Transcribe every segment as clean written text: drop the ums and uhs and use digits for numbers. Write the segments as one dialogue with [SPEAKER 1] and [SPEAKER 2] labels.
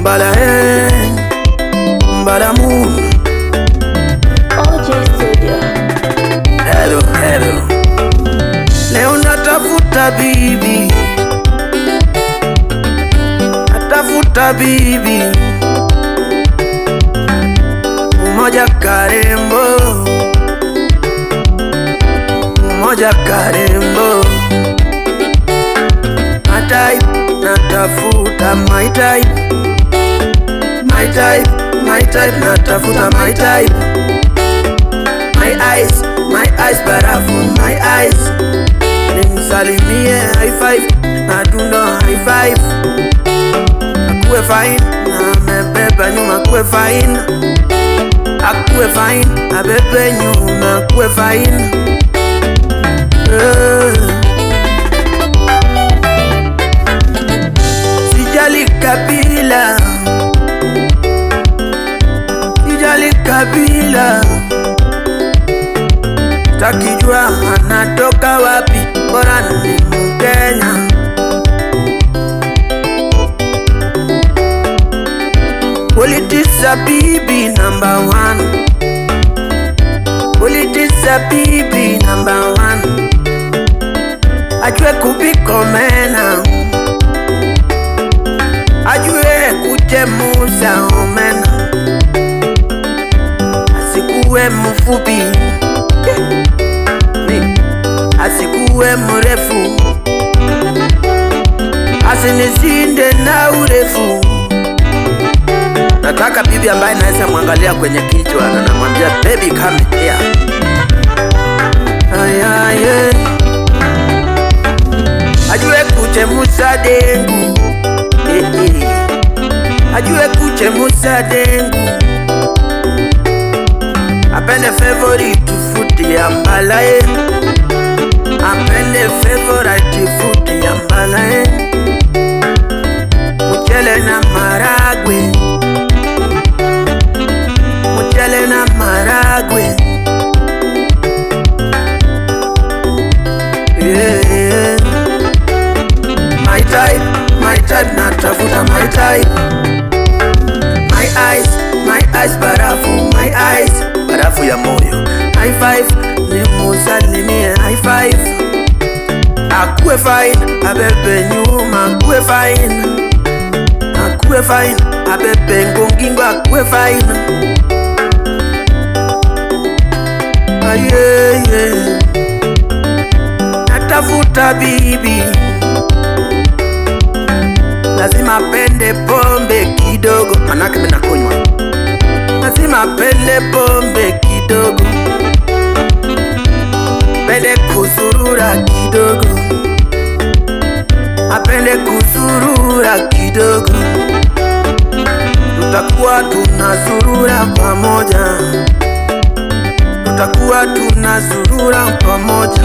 [SPEAKER 1] mbala mbala mu
[SPEAKER 2] OJ Studio.
[SPEAKER 1] Hello. Leo natafuta bibi, natafuta bibi mmoja karembo, mmoja karembo. My type, natafuta my type, my type, my type, natafuta my type. My eyes barafu, my eyes. Nimsalimie high five, nadundo high five. Akuwe fine, na mebeba nyuma akuwe fine. Akuwe fine, abebe nyuma akuwe fine. Sijali kabila, sijali kabila. Takijua anatoka wapi, bora ni Mkenya. Politics a bibi number one. Politics a bibi number one. Ajue kubikomena, ajue kuchemuza omena, asikuwe mfupi, asikuwe mrefu, asinizinde na urefu. Nataka bibi ambaye naweza mwangalia kwenye kichwa na namwambia baby come here. Ayaye, ajue kuchemusa dengu, ajue kuchemusa dengu. Apende favorite food ya mbalae, apende favorite food ya mbalae. Mchele na maragwe, mchele na maragwe. Yeah. My type, natafuta my type. My eyes barafu, my eyes barafu ya moyo. High five, nimusalimie high five. Akuwe fine, abebe nyuma akuwe fine. Akuwe fine, abebe ngongingo akuwe fine. Yeah. Natafuta bibi, lazima pende pombe kidogo, manake mimi nakunywa. Lazima pende pombe kidogo, pende kusurura kidogo, apende kusurura kidogo. Tutakuwa tunazurura pamoja, tutakuwa tunazurura pamoja.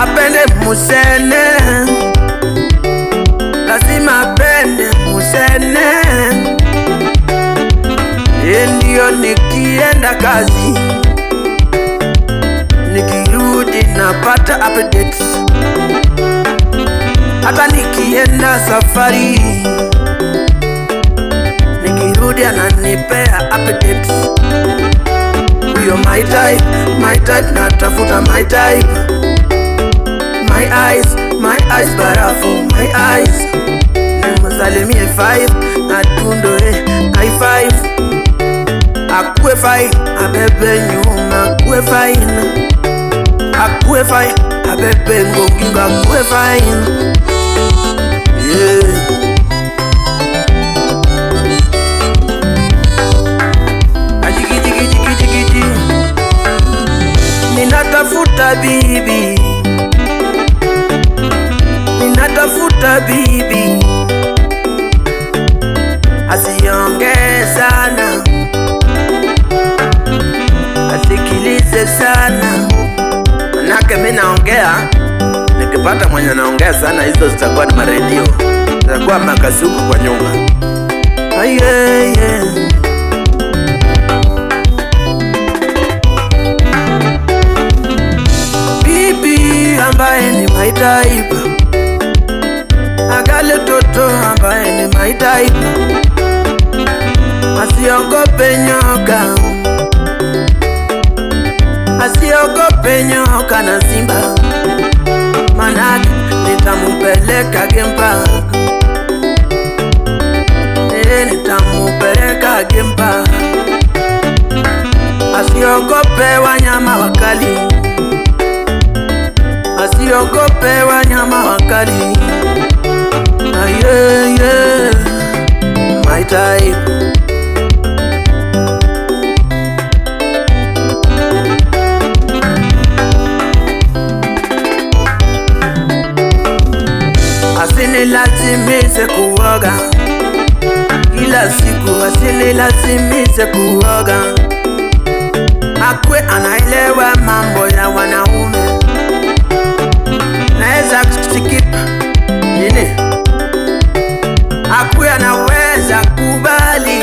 [SPEAKER 1] Apende musene, lazima apende musene. Ndio nikienda kazi, nikirudi napata updates. Hata nikienda safari, nikirudi ananipea updates. Huyo my type, natafuta my type. My eyes barafu, my eyes. Nimusalimie five, natundo high five. Akuwe fine, abebe nyuma akuwe fine. Akuwe fine, abebe ngongingo akuwe fine. Yeah. Ajigijigijigijigi, ninatafuta bibi, ninatafuta bibi. Asiongee sana, asikilize sana, manake mimi naongea. Nikipata mwenye naongea sana, hizo zitakuwa ni maredio, zitakuwa makasuku kwa nyumba. Yeah. Bibi ambaye ni my type, agale toto mtoto ambaye ni my type, asiogope nyoka, asiogope nyoka na simba, manake nitamupeleka game park, nitamupeleka game park. Asiogope wanyama wakali, asiogope wanyama wakali. Yeah, yeah, my type. Asinilazimishe kuoga kila siku, asinilazimishe kuoga. Akwe anaelewa mambo ya wanaume, naweza kusikip nini. Akwe anaweza kubali,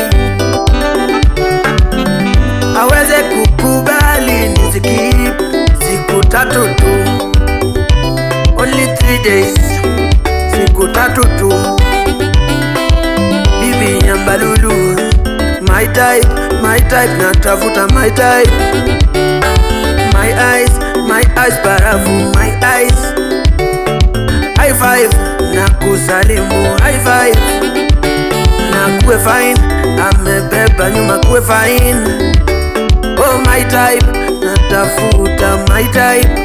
[SPEAKER 1] aweze kukubali nisikip siku 3 tu, only 3 days, siku 3 tu. Bibi Nyambalulu, my type, my type, natafuta my type. My eyes barafu, my eyes. High five, nakusalimu, high five. Na kuwe fine, amebeba nyuma kuwe fine. Oh my type, natafuta my type.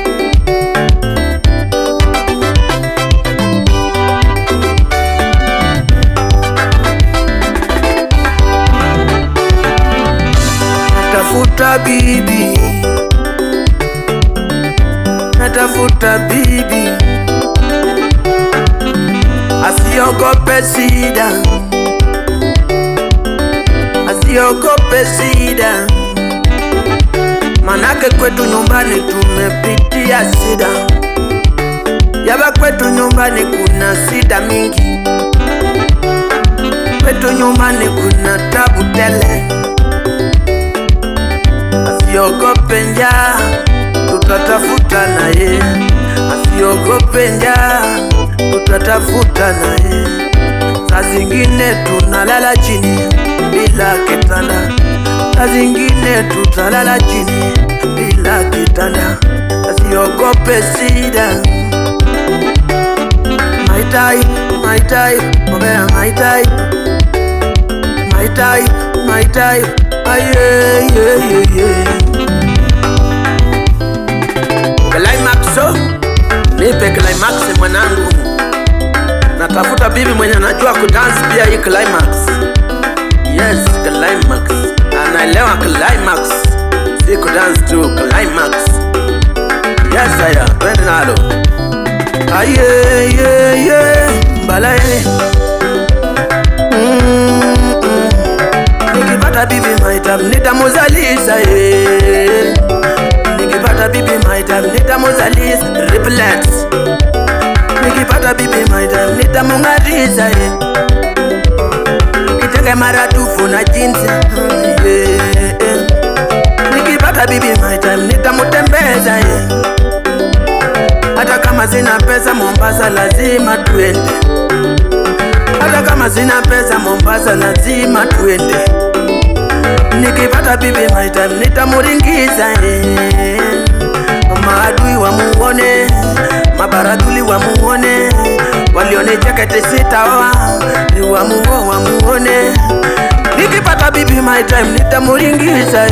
[SPEAKER 1] Natafuta bibi, natafuta bibi, asiogope shida, asiogope shida, manake kwetu nyumbani tumepitia shida. Yaba kwetu nyumbani kuna shida mingi, kwetu nyumbani kuna tabu tele. Asiogope njaa, tutatafuta naye, asiogope njaa, tutatafuta naye. Saa zingine tunalala chini bila kitanda, saa zingine tutalala chini bila kitanda. Asiogope shida, my type, my type, obea my type, my type, my type. Yeah, yeah, yeah, yeah. Climax, nipe climax mwanangu. Natafuta bibi mwenye anajua kudance pia hii climax. Yes, climax. Anaelewa climax, si kudance tu, climax. Yes, aya, twende nalo. Aye, yeah, yeah, mbalaye. Nikipata bibi my type, nitamuzalisha ye. Nikipata bibi my type, nitamuzalisha replets. Nikipata bibi my type, nitamungarisha ye. Kitenge maradufu na jeans yeah. Nikipata bibi my type, nitamutembeza ye. Hata kama sina pesa Mombasa lazima tuende, hata kama sina pesa Mombasa lazima tuende. Nikipata bibi my type, nitamuringiza maadui wamuone, mabaraduli wamuone, walione jakete sitaoa wamuone. Nikipata bibi my type, nitamuringiza